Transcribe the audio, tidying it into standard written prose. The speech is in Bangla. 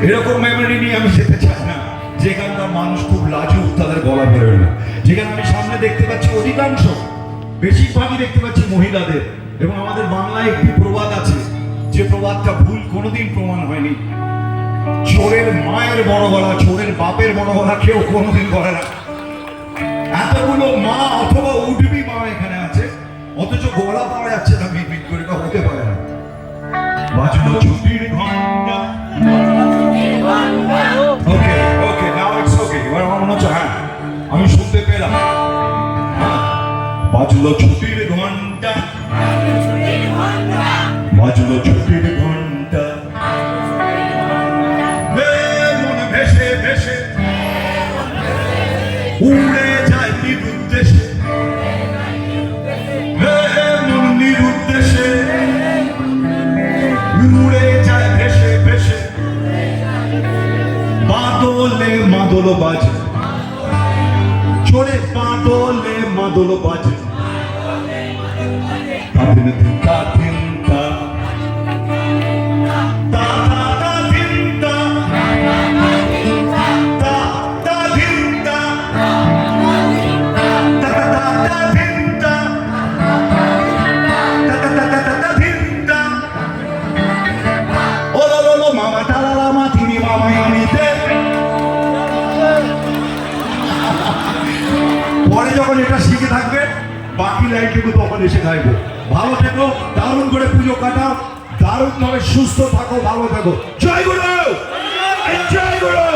এরকম মেমোরি নিয়ে আমি যেতে চাই না যেখানকার মানুষ খুব লাজুক, তাদের গলা বেরোয় না। যেখানে আমি সামনে দেখতে পাচ্ছি অধিকাংশ, বেশিরভাগই দেখতে পাচ্ছি মহিলাদের। এবং আমাদের বাংলায় একটি প্রবাদ আছে, যে প্রবাদটা ভুল কোনোদিন প্রমাণ হয়নি। চোরের মায়ের বড় গলা, চোরের বাপের বড় গলা কেউ কোনোদিন করে না। এতগুলো মা অথবা উঠবি মা এখানে আছে, অথচ গলা পাওয়া যাচ্ছে না, মিট মিট করে, হতে পারে না। বাজলো ছুটির ঘন্টা। ওকে ওকে, নাও ইটস ওকে। এবার আমার মনে হচ্ছে হ্যাঁ আমি শুনতে পেলাম। বাজলো ছুটির ঘন্টা, বাজলো ছুটির ঘন্টা, মনে ভেসে ভেসে উড়ে যায় নিরুদ্দেশে, মন নিরুদ্দেশে উড়ে যায় ভেসে ভেসে, বাদলে মাদল বাজে, চোরে বাদলে মাদল বাজে, তাদিন দিন তাদিন তা তা তা দিন তা তা তা দিন তা তা তা তা দিন তা তা তা তা তা দিন তা। ওলো ওলো মামা টালা মা তিনি মামাই আনিতে। পরে যখন এটা শিখে থাকবে বাকি লাইনটুকু তখন এসে গাইবো। ভালো থেকো, দারুণ করে পুজো কাটাও, দারুণ ভাবে সুস্থ থাকো, ভালো থেকো। জয় গুরু, জয় গুরু।